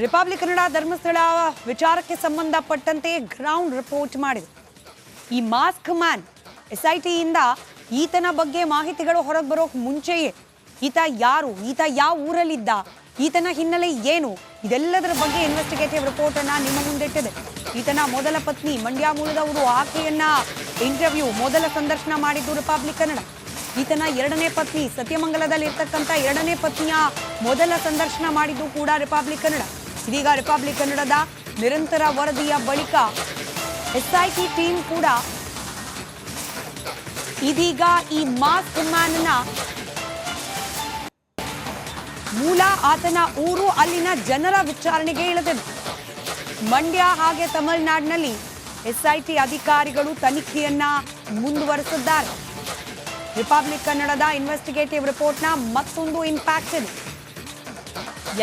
Republic Kannada Dharmasthala ವಿಚಾರಕ್ಕೆ ಸಂಬಂಧಪಟ್ಟಂತೆ ground report ಮಾಡಿದೆ. ಈ ಮಾಸ್ಕ್ ಮ್ಯಾನ್ ಎಸ್ಐಟಿಯಿಂದ ಈತನ ಬಗ್ಗೆ ಮಾಹಿತಿಗಳು ಹೊರಗೆ ಬರೋಕೆ ಮುಂಚೆಯೇ ಈತ ಯಾರು, ಈತ ಯಾವ ಊರಲ್ಲಿದ್ದ, ಈತನ ಹಿನ್ನೆಲೆ ಏನು, ಇದೆಲ್ಲದರ ಬಗ್ಗೆ ಇನ್ವೆಸ್ಟಿಗೇಟಿವ್ ರಿಪೋರ್ಟ್ ಅನ್ನ ನಿಮ್ಮ ಮುಂದಿಟ್ಟಿದೆ. ಈತನ ಮೊದಲ ಪತ್ನಿ ಮಂಡ್ಯ ಮೂಲದವರು, ಆಕೆಯನ್ನ ಇಂಟರ್ವ್ಯೂ ಮೊದಲ ಸಂದರ್ಶನ ಮಾಡಿದ್ದು ರಿಪಬ್ಲಿಕ್ ಕನ್ನಡ. ಈತನ ಎರಡನೇ ಪತ್ನಿ ಸತ್ಯಮಂಗಲದಲ್ಲಿ ಇರ್ತಕ್ಕಂಥ ಎರಡನೇ ಪತ್ನಿಯ ಮೊದಲ ಸಂದರ್ಶನ ಮಾಡಿದ್ದು ಕೂಡ ರಿಪಬ್ಲಿಕ್ ಕನ್ನಡ. ಇದೀಗ ರಿಪಬ್ಲಿಕ್ ಕನ್ನಡದ ನಿರಂತರ ವರದಿಯ ಬಳಿಕ ಎಸ್ಐಟಿ ಟೀಮ್ ಕೂಡ ಇದೀಗ ಈ ಮಾಸ್ಕ್ ಮ್ಯಾನ್ ನ ಮೂಲ, ಆತನ ಊರು, ಅಲ್ಲಿನ ಜನರ ವಿಚಾರಣೆಗೆ ಇಳಿದಿದೆ. ಮಂಡ್ಯ ಹಾಗೆ ತಮಿಳುನಾಡಿನಲ್ಲಿ ಎಸ್ಐಟಿ ಅಧಿಕಾರಿಗಳು ತನಿಖೆಯನ್ನ ಮುಂದುವರೆಸಿದ್ದಾರೆ. ರಿಪಬ್ಲಿಕ್ ಕನ್ನಡದ ಇನ್ವೆಸ್ಟಿಗೇಟಿವ್ ರಿಪೋರ್ಟ್ನ ಮತ್ತೊಂದು ಇಂಪ್ಯಾಕ್ಟ್ ಇದೆ.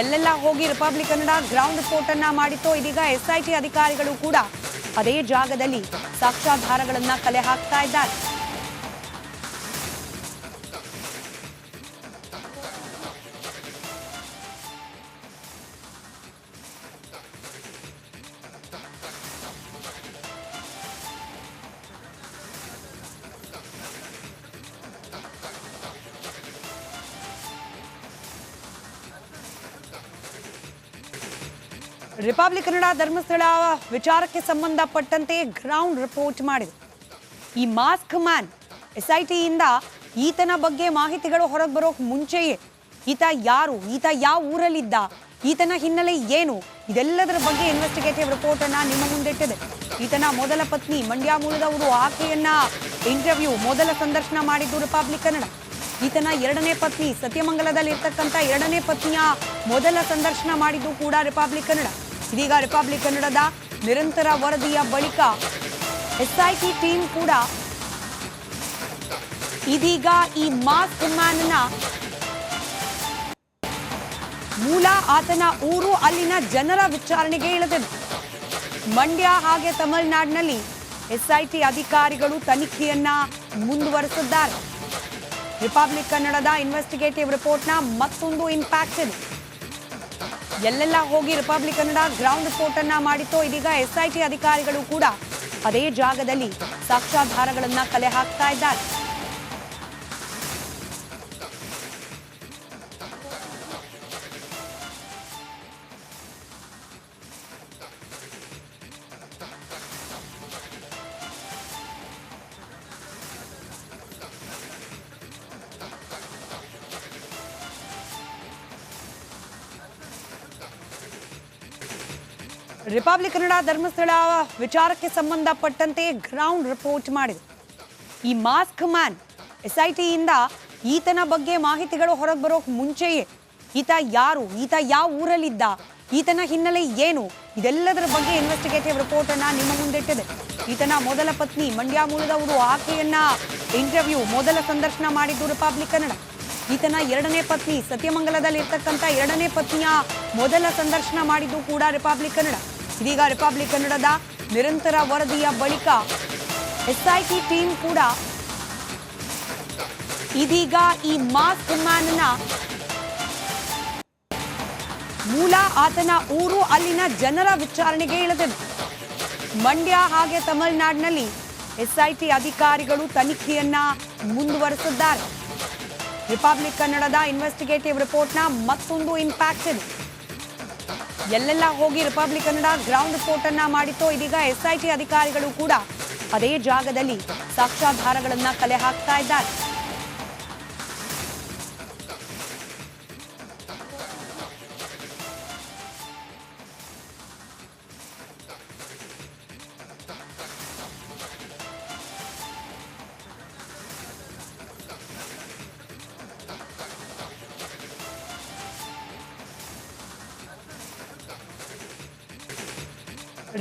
ಎಲ್ಲೆಲ್ಲ ಹೋಗಿ ರಿಪಬ್ಲಿಕ್ ಕನ್ನಡ ಗ್ರೌಂಡ್ ರಿಪೋರ್ಟ್ ಅನ್ನ ಮಾಡಿತ್ತೋ, ಇದೀಗ ಎಸ್ಐಟಿ ಅಧಿಕಾರಿಗಳು ಕೂಡ ಅದೇ ಜಾಗದಲ್ಲಿ ಸಾಕ್ಷ್ಯಾಧಾರಗಳನ್ನ ಕಲೆ ಹಾಕ್ತಾ ಇದ್ದಾರೆ. ರಿಪಬ್ಲಿಕ್ ಕನ್ನಡ ಧರ್ಮಸ್ಥಳ ವಿಚಾರಕ್ಕೆ ಸಂಬಂಧಪಟ್ಟಂತೆ ಗ್ರೌಂಡ್ ರಿಪೋರ್ಟ್ ಮಾಡಿದೆ. ಈ ಮಾಸ್ಕ್ ಮ್ಯಾನ್ ಎಸ್ಐಟಿಯಿಂದ ಈತನ ಬಗ್ಗೆ ಮಾಹಿತಿಗಳು ಹೊರಗೆ ಬರೋಕೆ ಮುಂಚೆಯೇ ಈತ ಯಾರು, ಈತ ಯಾವ ಊರಲ್ಲಿದ್ದ, ಈತನ ಹಿನ್ನೆಲೆ ಏನು, ಇದೆಲ್ಲದರ ಬಗ್ಗೆ ಇನ್ವೆಸ್ಟಿಗೇಟಿವ್ ರಿಪೋರ್ಟ್ ಅನ್ನ ನಿಮ್ಮ ಮುಂದಿಟ್ಟಿದೆ. ಈತನ ಮೊದಲ ಪತ್ನಿ ಮಂಡ್ಯ ಮೂಲದವರು, ಆಕೆಯನ್ನ ಇಂಟರ್ವ್ಯೂ ಮೊದಲ ಸಂದರ್ಶನ ಮಾಡಿದ್ದು ರಿಪಬ್ಲಿಕ್ ಕನ್ನಡ. ಈತನ ಎರಡನೇ ಪತ್ನಿ ಸತ್ಯಮಂಗಲದಲ್ಲಿ ಇರ್ತಕ್ಕಂಥ ಎರಡನೇ ಪತ್ನಿಯ ಮೊದಲ ಸಂದರ್ಶನ ಮಾಡಿದ್ದು ಕೂಡ ರಿಪಬ್ಲಿಕ್ ಕನ್ನಡ. ಇದೀಗ ರಿಪಬ್ಲಿಕ್ ಕನ್ನಡದ ನಿರಂತರ ವರದಿಯ ಬಳಿಕ ಎಸ್ಐಟಿ ಟೀಮ್ ಕೂಡ ಇದೀಗ ಈ ಮಾಸ್ಕ್ ಮ್ಯಾನ್ ನ ಮೂಲ, ಆತನ ಊರು, ಅಲ್ಲಿನ ಜನರ ವಿಚಾರಣೆಗೆ ಇಳಿದಿದೆ. ಮಂಡ್ಯ ಹಾಗೆ ತಮಿಳುನಾಡಿನಲ್ಲಿ ಎಸ್ಐಟಿ ಅಧಿಕಾರಿಗಳು ತನಿಖೆಯನ್ನ ಮುಂದುವರೆಸಿದ್ದಾರೆ. ರಿಪಬ್ಲಿಕ್ ಕನ್ನಡದ ಇನ್ವೆಸ್ಟಿಗೇಟಿವ್ ರಿಪೋರ್ಟ್ನ ಮತ್ತೊಂದು ಇಂಪ್ಯಾಕ್ಟ್ ಇದೆ. ಎಲ್ಲೆಲ್ಲ ಹೋಗಿ ರಿಪಬ್ಲಿಕ್ ಕನ್ನಡ ಗ್ರೌಂಡ್ ರಿಪೋರ್ಟ್ ಅನ್ನ ಮಾಡಿತ್ತೋ, ಇದೀಗ ಎಸ್ಐಟಿ ಅಧಿಕಾರಿಗಳು ಕೂಡ ಅದೇ ಜಾಗದಲ್ಲಿ ಸಾಕ್ಷ್ಯಾಧಾರಗಳನ್ನ ಕಲೆ ಹಾಕ್ತಾ ಇದ್ದಾರೆ. ರಿಪಬ್ಲಿಕ್ ಕನ್ನಡ ಧರ್ಮಸ್ಥಳ ವಿಚಾರಕ್ಕೆ ಸಂಬಂಧಪಟ್ಟಂತೆ ಗ್ರೌಂಡ್ ರಿಪೋರ್ಟ್ ಮಾಡಿದೆ. ಈ ಮಾಸ್ಕ್ ಮ್ಯಾನ್ ಎಸ್ಐಟಿಯಿಂದ ಈತನ ಬಗ್ಗೆ ಮಾಹಿತಿಗಳು ಹೊರಗೆ ಬರೋಕೆ ಮುಂಚೆಯೇ ಈತ ಯಾರು, ಈತ ಯಾವ ಊರಲ್ಲಿದ್ದ, ಈತನ ಹಿನ್ನೆಲೆ ಏನು, ಇದೆಲ್ಲದರ ಬಗ್ಗೆ ಇನ್ವೆಸ್ಟಿಗೇಟಿವ್ ರಿಪೋರ್ಟ್ ಅನ್ನ ನಿಮ್ಮ ಮುಂದಿಟ್ಟಿದೆ. ಈತನ ಮೊದಲ ಪತ್ನಿ ಮಂಡ್ಯ ಮೂಲದವರು, ಆಕೆಯನ್ನ ಇಂಟರ್ವ್ಯೂ ಮೊದಲ ಸಂದರ್ಶನ ಮಾಡಿದ್ದು ರಿಪಬ್ಲಿಕ್ ಕನ್ನಡ. ಈತನ ಎರಡನೇ ಪತ್ನಿ ಸತ್ಯಮಂಗಲದಲ್ಲಿ ಇರ್ತಕ್ಕಂಥ ಎರಡನೇ ಪತ್ನಿಯ ಮೊದಲ ಸಂದರ್ಶನ ಮಾಡಿದ್ದು ಕೂಡ ರಿಪಬ್ಲಿಕ್ ಕನ್ನಡ. ಇದೀಗ ರಿಪಬ್ಲಿಕ್ ಕನ್ನಡದ ನಿರಂತರ ವರದಿಯ ಬಳಿಕ ಎಸ್ಐಟಿ ಟೀಮ್ ಕೂಡ ಇದೀಗ ಈ ಮಾಸ್ಕ್ ಮ್ಯಾನ್ ನ ಮೂಲ, ಆತನ ಊರು, ಅಲ್ಲಿನ ಜನರ ವಿಚಾರಣೆಗೆ ಇಳಿದಿದೆ. ಮಂಡ್ಯ ಹಾಗೆ ತಮಿಳುನಾಡಿನಲ್ಲಿ ಎಸ್ಐಟಿ ಅಧಿಕಾರಿಗಳು ತನಿಖೆಯನ್ನ ಮುಂದುವರೆಸಿದ್ದಾರೆ. ರಿಪಬ್ಲಿಕ್ ಕನ್ನಡದ ಇನ್ವೆಸ್ಟಿಗೇಟಿವ್ ರಿಪೋರ್ಟ್ನ ಮತ್ತೊಂದು ಇಂಪ್ಯಾಕ್ಟ್ ಇದೆ. ಎಲ್ಲೆಲ್ಲ ಹೋಗಿ ರಿಪಬ್ಲಿಕ್ ಕನ್ನಡ ಗ್ರೌಂಡ್ ರಿಪೋರ್ಟ್ ಅನ್ನ ಮಾಡಿತ್ತೋ, ಇದೀಗ ಎಸ್ಐಟಿ ಅಧಿಕಾರಿಗಳು ಕೂಡ ಅದೇ ಜಾಗದಲ್ಲಿ ಸಾಕ್ಷ್ಯಾಧಾರಗಳನ್ನ ಕಲೆ ಹಾಕ್ತಾ ಇದ್ದಾರೆ.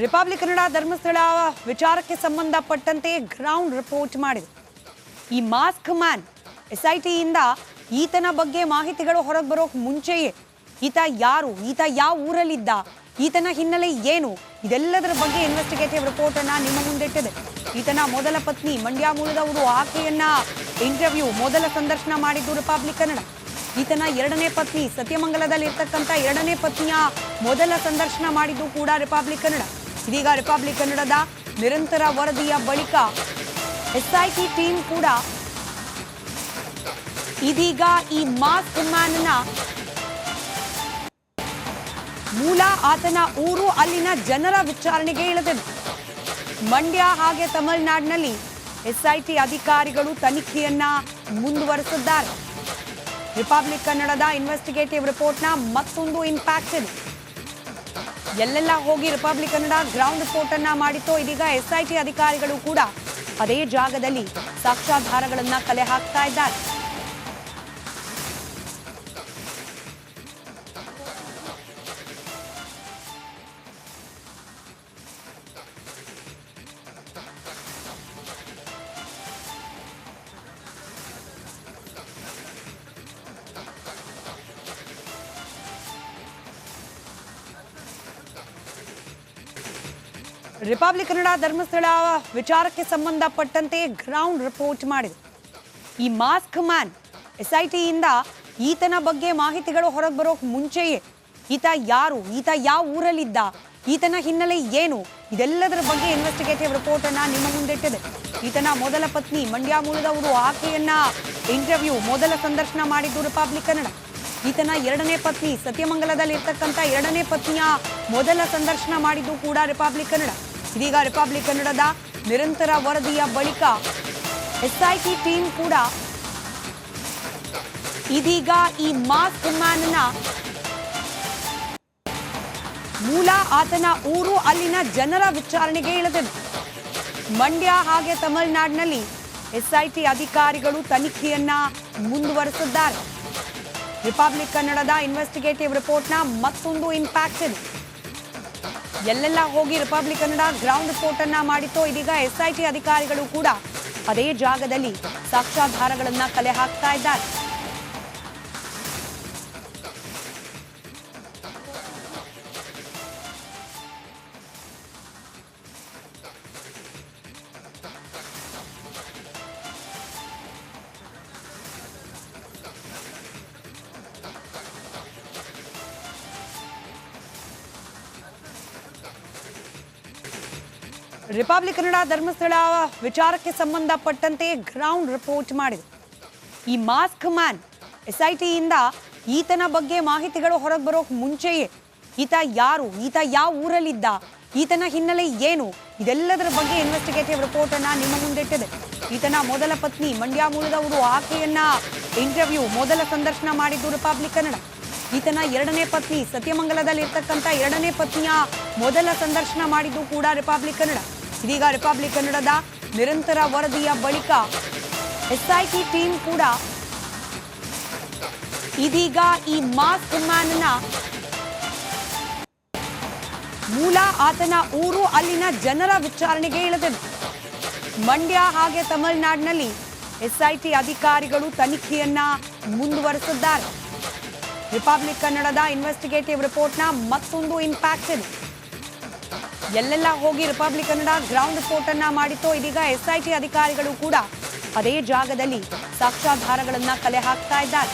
ರಿಪಬ್ಲಿಕ್ ಕನ್ನಡ ಧರ್ಮಸ್ಥಳ ವಿಚಾರಕ್ಕೆ ಸಂಬಂಧಪಟ್ಟಂತೆ ಗ್ರೌಂಡ್ ರಿಪೋರ್ಟ್ ಮಾಡಿದೆ. ಈ ಮಾಸ್ಕ್ ಮ್ಯಾನ್ ಎಸ್ಐಟಿಯಿಂದ ಈತನ ಬಗ್ಗೆ ಮಾಹಿತಿಗಳು ಹೊರಗೆ ಬರೋಕೆ ಮುಂಚೆಯೇ ಈತ ಯಾರು, ಈತ ಯಾವ ಊರಲ್ಲಿದ್ದ, ಈತನ ಹಿನ್ನೆಲೆ ಏನು, ಇದೆಲ್ಲದರ ಬಗ್ಗೆ ಇನ್ವೆಸ್ಟಿಗೇಟಿವ್ ರಿಪೋರ್ಟ್ ಅನ್ನ ನಿಮ್ಮ ಮುಂದಿಟ್ಟಿದೆ. ಈತನ ಮೊದಲ ಪತ್ನಿ ಮಂಡ್ಯ ಮೂಲದವರು, ಆಕೆಯನ್ನ ಇಂಟರ್ವ್ಯೂ ಮೊದಲ ಸಂದರ್ಶನ ಮಾಡಿದ್ದು ರಿಪಬ್ಲಿಕ್ ಕನ್ನಡ. ಈತನ ಎರಡನೇ ಪತ್ನಿ ಸತ್ಯಮಂಗಲದಲ್ಲಿ ಇರ್ತಕ್ಕಂಥ ಎರಡನೇ ಪತ್ನಿಯ ಮೊದಲ ಸಂದರ್ಶನ ಮಾಡಿದ್ದು ಕೂಡ ರಿಪಬ್ಲಿಕ್ ಕನ್ನಡ. ಇದೀಗ ರಿಪಬ್ಲಿಕ್ ಕನ್ನಡದ ನಿರಂತರ ವರದಿಯ ಬಳಿಕ ಎಸ್ಐಟಿ ಟೀಮ್ ಕೂಡ ಇದೀಗ ಈ ಮಾಸ್ಕ್ ಮ್ಯಾನ್ನ ಮೂಲ, ಆತನ ಊರು, ಅಲ್ಲಿನ ಜನರ ವಿಚಾರಣೆಗೆ ಇಳಿದಿದೆ. ಮಂಡ್ಯ ಹಾಗೆ ತಮಿಳುನಾಡಿನಲ್ಲಿ ಎಸ್ಐಟಿ ಅಧಿಕಾರಿಗಳು ತನಿಖೆಯನ್ನ ಮುಂದುವರೆಸಿದ್ದಾರೆ. ರಿಪಬ್ಲಿಕ್ ಕನ್ನಡದ ಇನ್ವೆಸ್ಟಿಗೇಟಿವ್ ರಿಪೋರ್ಟ್ನ ಮತ್ತೊಂದು ಇಂಪ್ಯಾಕ್ಟ್ ಇದೆ. ಎಲ್ಲೆಲ್ಲ ಹೋಗಿ ರಿಪಬ್ಲಿಕ್ ಕನ್ನಡ ಗ್ರೌಂಡ್ ರಿಪೋರ್ಟ್ ಅನ್ನ ಮಾಡಿತೋ, ಇದೀಗ ಎಸ್ಐಟಿ ಅಧಿಕಾರಿಗಳು ಕೂಡ ಅದೇ ಜಾಗದಲ್ಲಿ ಸಾಕ್ಷ್ಯಾಧಾರಗಳನ್ನ ಕಲೆ ಹಾಕ್ತಾ ಇದ್ದಾರೆ. ರಿಪಬ್ಲಿಕ್ ಕನ್ನಡ ಧರ್ಮಸ್ಥಳ ವಿಚಾರಕ್ಕೆ ಸಂಬಂಧಪಟ್ಟಂತೆ ಗ್ರೌಂಡ್ ರಿಪೋರ್ಟ್ ಮಾಡಿದೆ. ಈ ಮಾಸ್ಕ್ ಮ್ಯಾನ್ ಎಸ್ಐಟಿಯಿಂದ ಈತನ ಬಗ್ಗೆ ಮಾಹಿತಿಗಳು ಹೊರಗೆ ಬರೋಕ್ ಮುಂಚೆಯೇ ಈತ ಯಾರು, ಈತ ಯಾವ ಊರಲ್ಲಿದ್ದ, ಈತನ ಹಿನ್ನೆಲೆ ಏನು, ಇದೆಲ್ಲದರ ಬಗ್ಗೆ ಇನ್ವೆಸ್ಟಿಗೇಟಿವ್ ರಿಪೋರ್ಟ್ ಅನ್ನ ನಿಮ್ಮ ಮುಂದಿಟ್ಟಿದೆ. ಈತನ ಮೊದಲ ಪತ್ನಿ ಮಂಡ್ಯ ಮೂಲದವರು, ಆಕೆಯನ್ನ ಇಂಟರ್ವ್ಯೂ ಮೊದಲ ಸಂದರ್ಶನ ಮಾಡಿದ್ದು ರಿಪಬ್ಲಿಕ್ ಕನ್ನಡ. ಈತನ ಎರಡನೇ ಪತ್ನಿ ಸತ್ಯಮಂಗಲದಲ್ಲಿ ಇರ್ತಕ್ಕಂಥ ಎರಡನೇ ಪತ್ನಿಯ ಮೊದಲ ಸಂದರ್ಶನ ಮಾಡಿದ್ದು ಕೂಡ ರಿಪಬ್ಲಿಕ್ ಕನ್ನಡ. ಇದೀಗ ರಿಪಬ್ಲಿಕ್ ಕನ್ನಡದ ನಿರಂತರ ವರದಿಯ ಬಳಿಕ ಎಸ್ಐಟಿ ಟೀಮ್ ಕೂಡ ಇದೀಗ ಈ ಮಾಸ್ಕ್ ಮ್ಯಾನ್ನ ಮೂಲ, ಆತನ ಊರು, ಅಲ್ಲಿನ ಜನರ ವಿಚಾರಣೆಗೆ ಇಳಿದಿದೆ. ಮಂಡ್ಯ ಹಾಗೆ ತಮಿಳುನಾಡಿನಲ್ಲಿ ಎಸ್ಐಟಿ ಅಧಿಕಾರಿಗಳು ತನಿಖೆಯನ್ನ ಮುಂದುವರೆಸಿದ್ದಾರೆ. ರಿಪಬ್ಲಿಕ್ ಕನ್ನಡದ ಇನ್ವೆಸ್ಟಿಗೇಟಿವ್ ರಿಪೋರ್ಟ್ನ ಮತ್ತೊಂದು ಇಂಪ್ಯಾಕ್ಟ್ ಇದೆ. ಎಲ್ಲೆಲ್ಲ ಹೋಗಿ ರಿಪಬ್ಲಿಕ್ ಕನ್ನಡ ಗ್ರೌಂಡ್ ರಿಪೋರ್ಟ್ ಅನ್ನ ಮಾಡಿತೋ, ಇದೀಗ ಎಸ್ಐಟಿ ಅಧಿಕಾರಿಗಳು ಕೂಡ ಅದೇ ಜಾಗದಲ್ಲಿ ಸಾಕ್ಷ್ಯಾಧಾರಗಳನ್ನ ಕಲೆ ಹಾಕ್ತಾ ಇದ್ದಾರೆ. ರಿಪಬ್ಲಿಕ್ ಕನ್ನಡ ಧರ್ಮಸ್ಥಳ ವಿಚಾರಕ್ಕೆ ಸಂಬಂಧಪಟ್ಟಂತೆ ಗ್ರೌಂಡ್ ರಿಪೋರ್ಟ್ ಮಾಡಿದೆ. ಈ ಮಾಸ್ಕ್ ಮ್ಯಾನ್ ಎಸ್ಐಟಿಯಿಂದ ಈತನ ಬಗ್ಗೆ ಮಾಹಿತಿಗಳು ಹೊರಗೆ ಬರೋಕ್ ಮುಂಚೆಯೇ ಈತ ಯಾರು, ಈತ ಯಾವ ಊರಲ್ಲಿದ್ದ, ಈತನ ಹಿನ್ನೆಲೆ ಏನು, ಇದೆಲ್ಲದರ ಬಗ್ಗೆ ಇನ್ವೆಸ್ಟಿಗೇಟಿವ್ ರಿಪೋರ್ಟ್ ಅನ್ನ ನಿಮ್ಮ ಮುಂದಿಟ್ಟಿದೆ. ಈತನ ಮೊದಲ ಪತ್ನಿ ಮಂಡ್ಯ ಮೂಲದವರು, ಆಕೆಯನ್ನ ಇಂಟರ್ವ್ಯೂ ಮೊದಲ ಸಂದರ್ಶನ ಮಾಡಿದ್ದು ರಿಪಬ್ಲಿಕ್ ಕನ್ನಡ. ಈತನ ಎರಡನೇ ಪತ್ನಿ ಸತ್ಯಮಂಗಲದಲ್ಲಿ ಇರ್ತಕ್ಕಂಥ ಎರಡನೇ ಪತ್ನಿಯ ಮೊದಲ ಸಂದರ್ಶನ ಮಾಡಿದ್ದು ಕೂಡ ರಿಪಬ್ಲಿಕ್ ಕನ್ನಡ. ಇದೀಗ ರಿಪಬ್ಲಿಕ್ ಕನ್ನಡದ ನಿರಂತರ ವರದಿಯ ಬಳಿಕ ಎಸ್ಐಟಿ ಟೀಮ್ ಕೂಡ ಇದೀಗ ಈ ಮಾಸ್ಕ್ ಮ್ಯಾನ್ನ ಮೂಲ, ಆತನ ಊರು, ಅಲ್ಲಿನ ಜನರ ವಿಚಾರಣೆಗೆ ಇಳಿದಿದೆ. ಮಂಡ್ಯ ಹಾಗೆ ತಮಿಳುನಾಡಿನಲ್ಲಿ ಎಸ್ಐಟಿ ಅಧಿಕಾರಿಗಳು ತನಿಖೆಯನ್ನ ಮುಂದುವರೆಸಿದ್ದಾರೆ. ರಿಪಬ್ಲಿಕ್ ಕನ್ನಡದ ಇನ್ವೆಸ್ಟಿಗೇಟಿವ್ ರಿಪೋರ್ಟ್ನ ಮತ್ತೊಂದು ಇಂಪ್ಯಾಕ್ಟ್ ಇದೆ. ಎಲ್ಲೆಲ್ಲ ಹೋಗಿ ರಿಪಬ್ಲಿಕ್ ಕನ್ನಡ ಗ್ರೌಂಡ್ ರಿಪೋರ್ಟ್ ಅನ್ನ ಮಾಡಿತೋ, ಇದೀಗ ಎಸ್ಐಟಿ ಅಧಿಕಾರಿಗಳು ಕೂಡ ಅದೇ ಜಾಗದಲ್ಲಿ ಸಾಕ್ಷ್ಯಾಧಾರಗಳನ್ನ ಕಲೆ ಹಾಕ್ತಾ ಇದ್ದಾರೆ.